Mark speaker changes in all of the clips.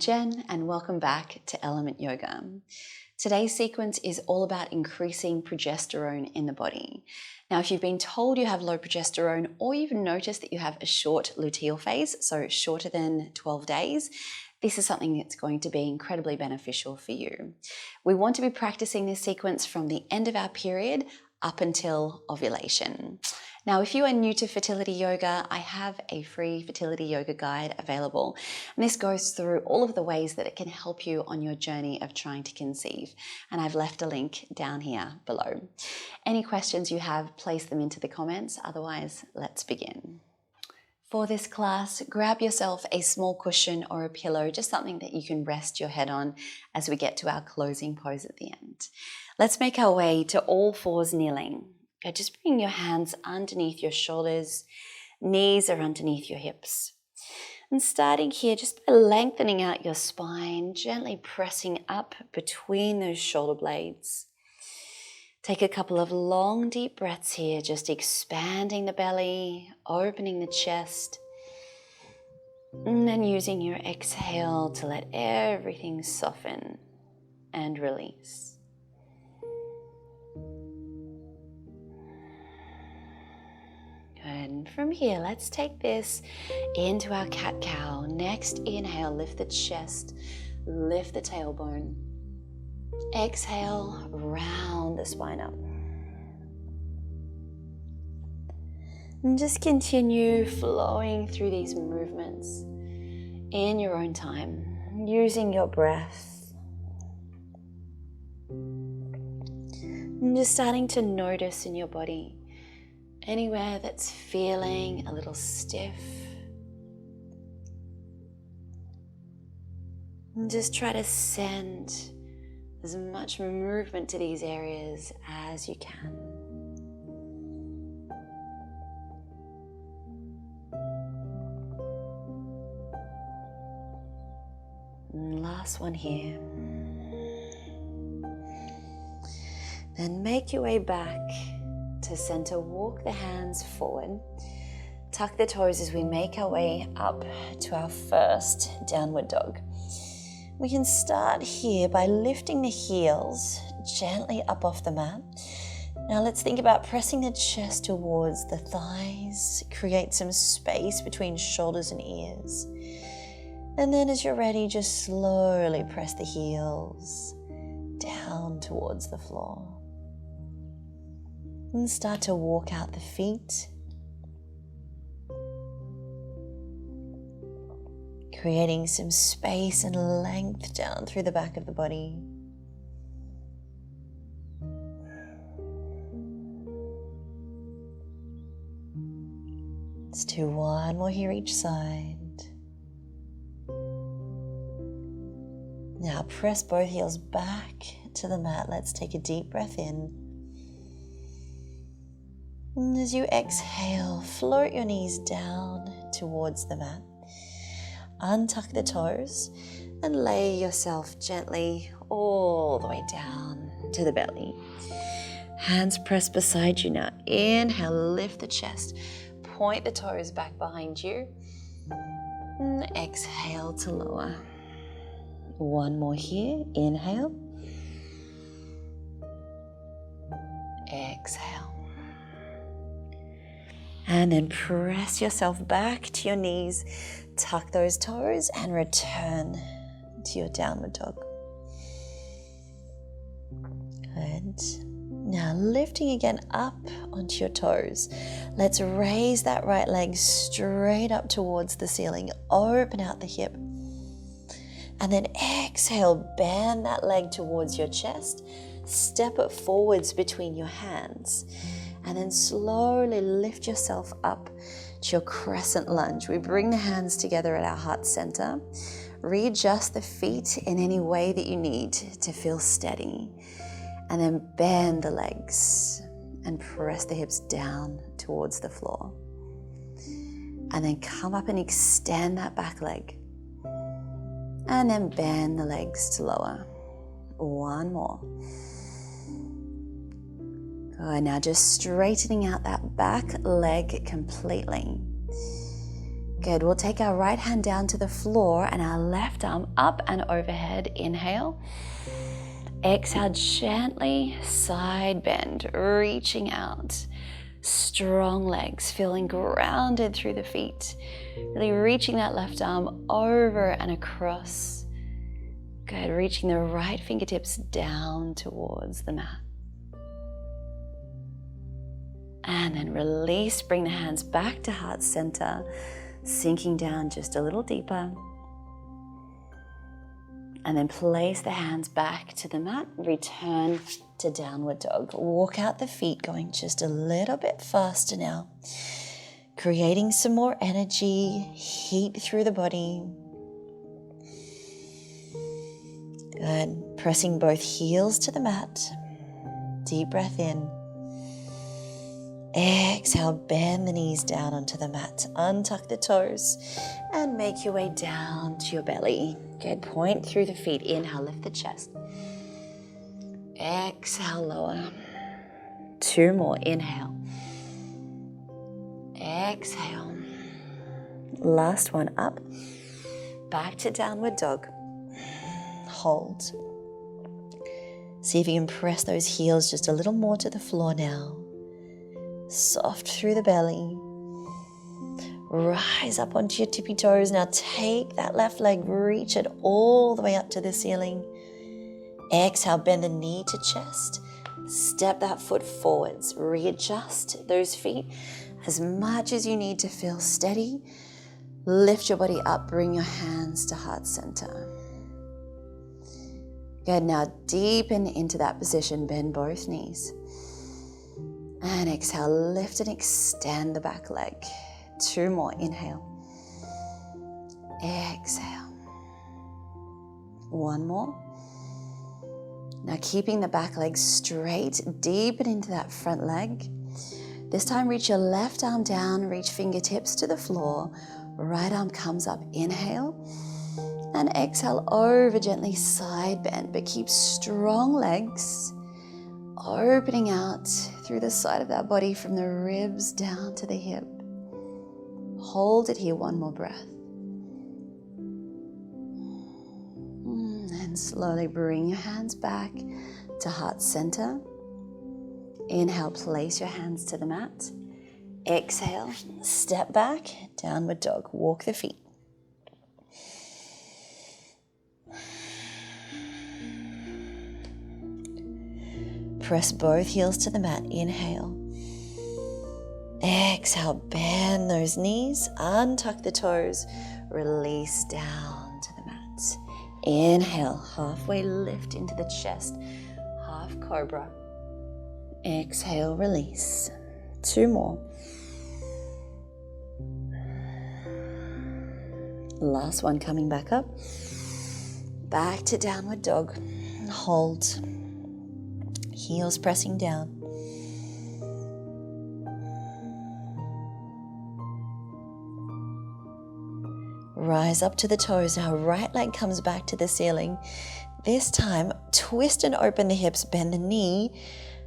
Speaker 1: Jen, and welcome back to Element Yoga. Today's sequence is all about increasing progesterone in the body. Now, if you've been told you have low progesterone, or you've noticed that you have a short luteal phase, so shorter than 12 days, this is something that's going to be incredibly beneficial for you. We want to be practicing this sequence from the end of our period up until ovulation. Now, if you are new to fertility yoga, I have a free fertility yoga guide available. And this goes through all of the ways that it can help you on your journey of trying to conceive. And I've left a link down here below. Any questions you have, place them into the comments. Otherwise, let's begin. For this class, grab yourself a small cushion or a pillow, just something that you can rest your head on as we get to our closing pose at the end. Let's make our way to all fours kneeling. Just bring your hands underneath your shoulders, knees are underneath your hips. And starting here, just by lengthening out your spine, gently pressing up between those shoulder blades. Take a couple of long, deep breaths here, just expanding the belly, opening the chest, and then using your exhale to let everything soften and release. And from here, let's take this into our cat-cow. Next inhale, lift the chest, lift the tailbone. Exhale, round the spine up. And just continue flowing through these movements in your own time, using your breath. And just starting to notice in your body anywhere that's feeling a little stiff. And just try to send as much movement to these areas as you can. And last one here. Then make your way back to center, walk the hands forward, tuck the toes as we make our way up to our first downward dog. We can start here by lifting the heels gently up off the mat. Now let's think about pressing the chest towards the thighs, create some space between shoulders and ears. And then as you're ready, just slowly press the heels down towards the floor. And start to walk out the feet, creating some space and length down through the back of the body. Let's do one more here each side. Now press both heels back to the mat. Let's take a deep breath in. And as you exhale, float your knees down towards the mat. Untuck the toes and lay yourself gently all the way down to the belly. Hands pressed beside you now. Inhale, lift the chest. Point the toes back behind you. And exhale to lower. One more here. Inhale. Exhale. And then press yourself back to your knees, tuck those toes and return to your downward dog. Good. Now lifting again up onto your toes. Let's raise that right leg straight up towards the ceiling. Open out the hip. And then exhale, bend that leg towards your chest. Step it forwards between your hands. And then slowly lift yourself up to your crescent lunge. We bring the hands together at our heart center. Readjust the feet in any way that you need to feel steady. And then bend the legs and press the hips down towards the floor. And then come up and extend that back leg. And then bend the legs to lower. One more. Good, now just straightening out that back leg completely. Good. We'll take our right hand down to the floor and our left arm up and overhead. Inhale. Exhale, gently side bend, reaching out. Strong legs, feeling grounded through the feet. Really reaching that left arm over and across. Good. Reaching the right fingertips down towards the mat. And then release, bring the hands back to heart center, sinking down just a little deeper. And then place the hands back to the mat, return to downward dog. Walk out the feet, going just a little bit faster now. Creating some more energy, heat through the body. Good. Pressing both heels to the mat. Deep breath in. Exhale, bend the knees down onto the mat. Untuck the toes and make your way down to your belly. Good. Point through the feet. Inhale, lift the chest. Exhale, lower. 2 more. Inhale. Exhale. Last one, up. Back to downward dog. Hold. See if you can press those heels just a little more to the floor now. Soft through the belly. Rise up onto your tippy toes. Now take that left leg, reach it all the way up to the ceiling. Exhale, bend the knee to chest. Step that foot forwards. Readjust those feet as much as you need to feel steady. Lift your body up, bring your hands to heart center. Good, now deepen into that position, bend both knees. And exhale, lift and extend the back leg. 2 more, inhale. Exhale. 1 more. Now keeping the back leg straight, deepen into that front leg. This time reach your left arm down, reach fingertips to the floor. Right arm comes up, inhale. And exhale, over gently side bend, but keep strong legs. Opening out through the side of that body from the ribs down to the hip. Hold it here, 1 more breath. And slowly bring your hands back to heart center. Inhale, place your hands to the mat. Exhale, step back, downward dog, walk the feet. Press both heels to the mat, inhale. Exhale, bend those knees, untuck the toes, release down to the mat. Inhale, halfway lift into the chest, half cobra. Exhale, release. 2 more. Last one, coming back up. Back to downward dog. Hold. Heels pressing down. Rise up to the toes. Now right leg comes back to the ceiling. This time, twist and open the hips, bend the knee,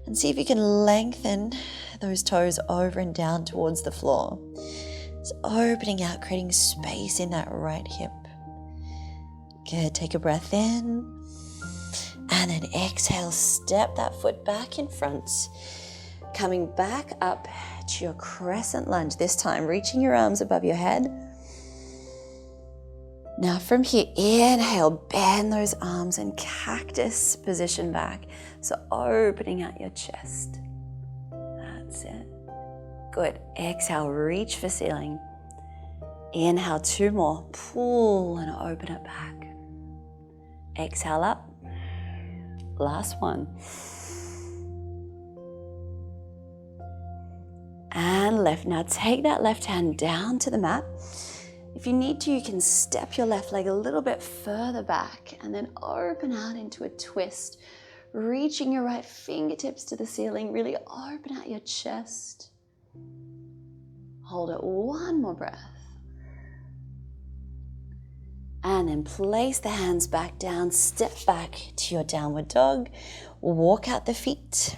Speaker 1: and see if you can lengthen those toes over and down towards the floor. It's opening out, creating space in that right hip. Good, take a breath in. And then exhale, step that foot back in front. Coming back up to your crescent lunge. This time, reaching your arms above your head. Now from here, inhale, bend those arms and cactus position back. So opening out your chest. That's it. Good. Exhale, reach for ceiling. Inhale, 2 more. Pull and open it back. Exhale up. Last one. And left. Now take that left hand down to the mat. If you need to, you can step your left leg a little bit further back and then open out into a twist, reaching your right fingertips to the ceiling. Really open out your chest. Hold it, 1 more breath. And then place the hands back down, step back to your downward dog, walk out the feet.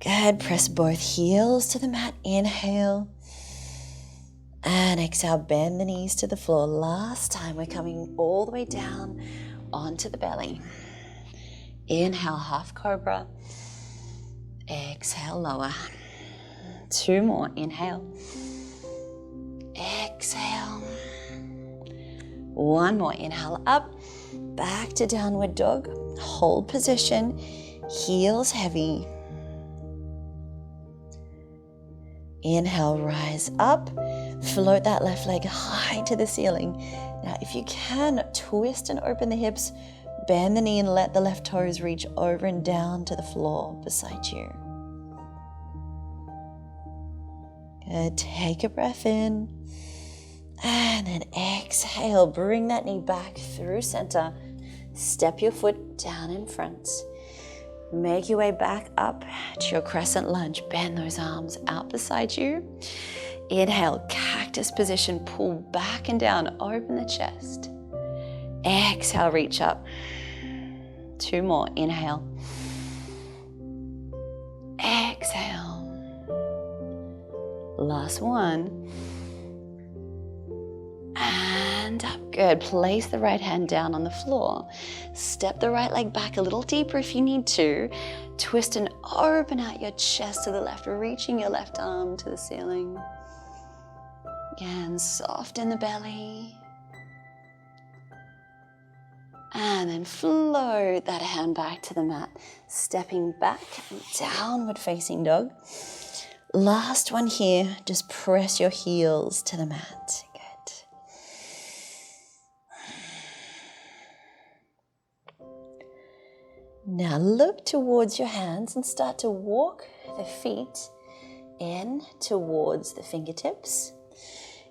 Speaker 2: Good. Press both heels to the mat. Inhale. And exhale, bend the knees to the floor. Last time, we're coming all the way down onto the belly. Inhale, half cobra. Exhale, lower. 2 more. Inhale. Exhale. 1 more. Inhale up. Back to downward dog. Hold position. Heels heavy. Inhale, rise up. Float that left leg high to the ceiling. Now, if you can, twist and open the hips. Bend the knee and let the left toes reach over and down to the floor beside you. Good. Take a breath in. And then exhale. Bring that knee back through center. Step your foot down in front. Make your way back up to your crescent lunge. Bend those arms out beside you. Inhale, cactus position. Pull back and down. Open the chest. Exhale, reach up. 2 more. Inhale. Exhale. Last one. And up. Good. Place the right hand down on the floor. Step the right leg back a little deeper if you need to. Twist and open out your chest to the left, reaching your left arm to the ceiling. Again, soften the belly. And then float that hand back to the mat. Stepping back, downward facing dog. Last one here, just press your heels to the mat. Now look towards your hands and start to walk the feet in towards the fingertips.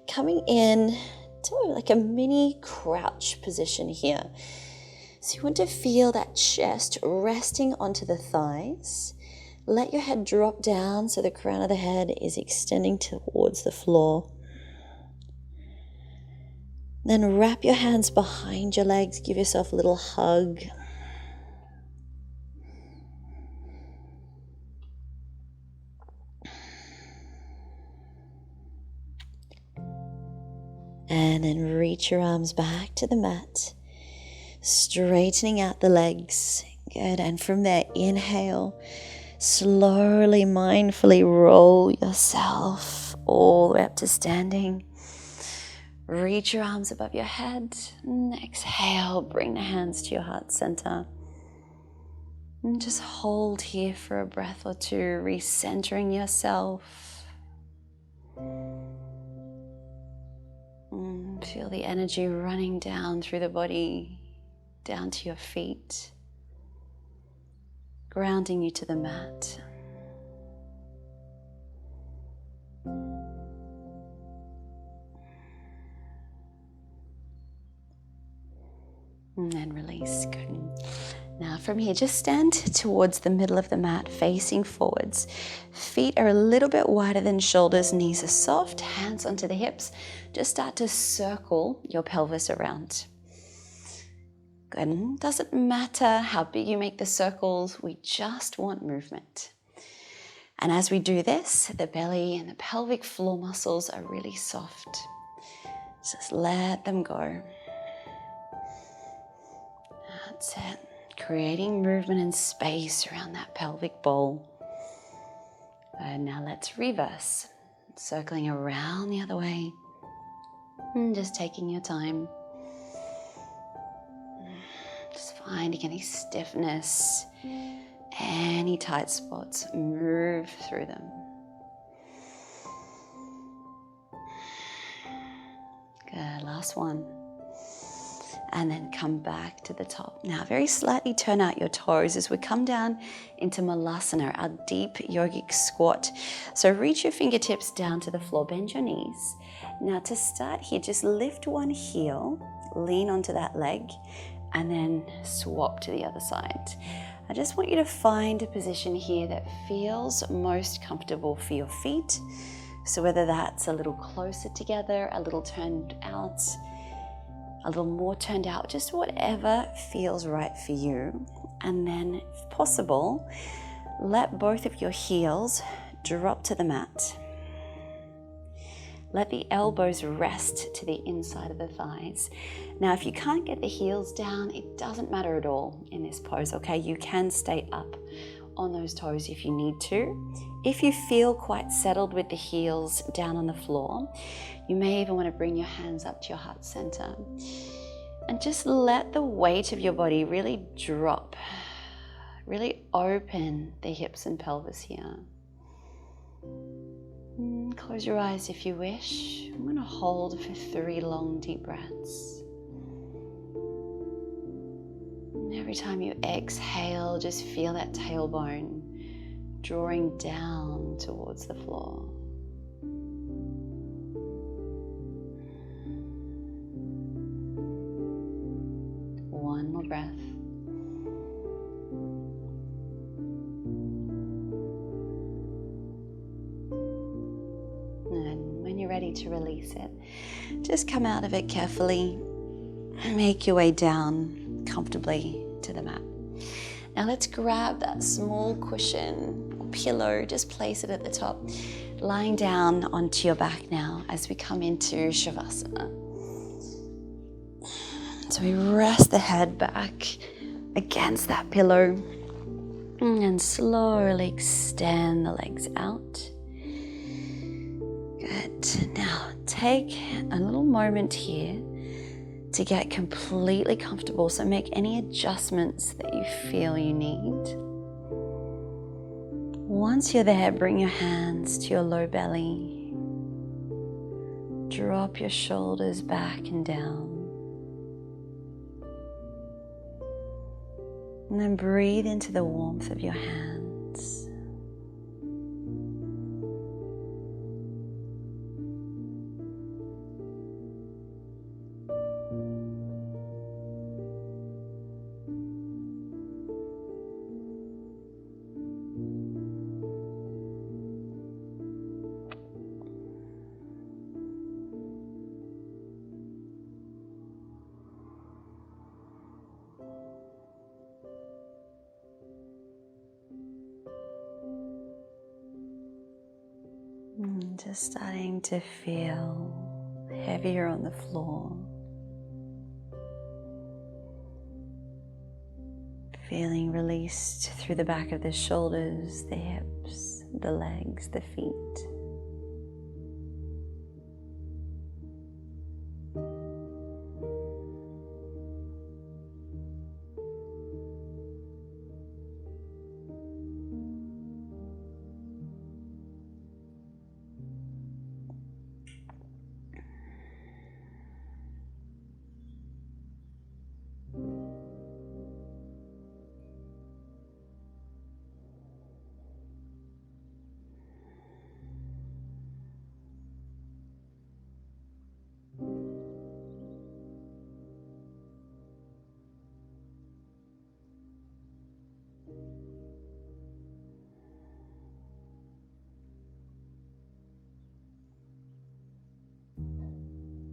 Speaker 2: Coming in to like a mini crouch position here. So you want to feel that chest resting onto the thighs. Let your head drop down so the crown of the head is extending towards the floor. Then wrap your hands behind your legs. Give yourself a little hug. And then reach your arms back to the mat, straightening out the legs. Good. And from there, inhale, slowly, mindfully roll yourself all the way up to standing. Reach your arms above your head. And exhale, bring the hands to your heart center. And just hold here for a breath or two, recentering yourself. Feel the energy running down through the body, down to your feet, grounding you to the mat. And then release. Good. Now from here, just stand towards the middle of the mat, facing forwards. Feet are a little bit wider than shoulders, knees are soft, hands onto the hips. Just start to circle your pelvis around. Good. Doesn't matter how big you make the circles, we just want movement. And as we do this, the belly and the pelvic floor muscles are really soft. Just let them go. That's it. Creating movement and space around that pelvic bowl. And now let's reverse. Circling around the other way. And just taking your time. Just finding any stiffness, any tight spots. Move through them. Good. Last one. And then come back to the top. Now very slightly turn out your toes as we come down into Malasana, our deep yogic squat. So reach your fingertips down to the floor, bend your knees. Now to start here, just lift one heel, lean onto that leg, and then swap to the other side. I just want you to find a position here that feels most comfortable for your feet. So whether that's a little closer together, a little turned out, a little more turned out, just whatever feels right for you. And then, if possible, Let both of your heels drop to the mat. Let the elbows rest to the inside of the thighs. Now, if you can't get the heels down, it doesn't matter at all in this pose, okay? You can stay up on those toes if you need to. If you feel quite settled with the heels down on the floor, you may even want to bring your hands up to your heart center and just let the weight of your body really drop. Really open the hips and pelvis here. Close your eyes if you wish. I'm going to hold for 3 long deep breaths. And every time you exhale, just feel that tailbone drawing down towards the floor. One more breath. And when you're ready to release it, just come out of it carefully. Make your way down comfortably to the mat. Now let's grab that small cushion or pillow, just place it at the top, lying down onto your back now as we come into Shavasana. So we rest the head back against that pillow and slowly extend the legs out. Good. Now take a little moment here to get completely comfortable. So make any adjustments that you feel you need. Once you're there, bring your hands to your low belly. Drop your shoulders back and down. And then breathe into the warmth of your hands. Just starting to feel heavier on the floor. Feeling released through the back of the shoulders, the hips, the legs, the feet.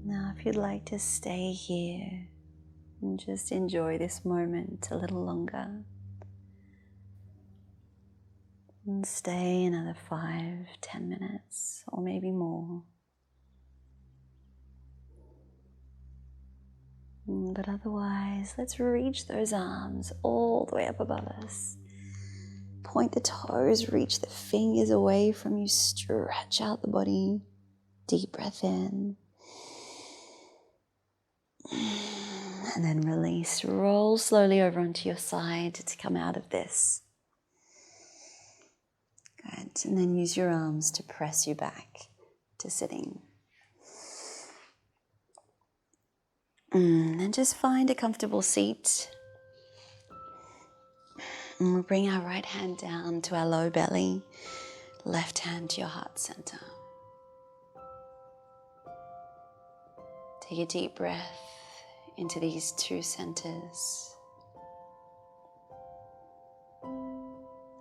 Speaker 2: Now, if you'd like to stay here and just enjoy this moment a little longer, and stay another 5-10 minutes or maybe more. But otherwise, let's reach those arms all the way up above us. Point the toes, reach the fingers away from you, stretch out the body. Deep breath in. And then release. Roll slowly over onto your side to come out of this. Good. And then use your arms to press you back to sitting. And just find a comfortable seat. And we'll bring our right hand down to our low belly, left hand to your heart center. Take a deep breath into these two centers.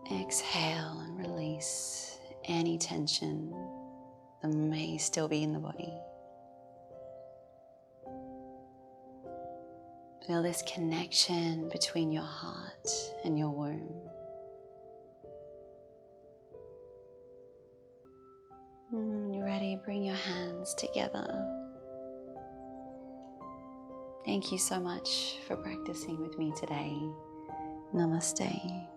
Speaker 2: Exhale and release any tension that may still be in the body. Feel this connection between your heart and your womb. When you're ready, bring your hands together. Thank you so much for practicing with me today. Namaste.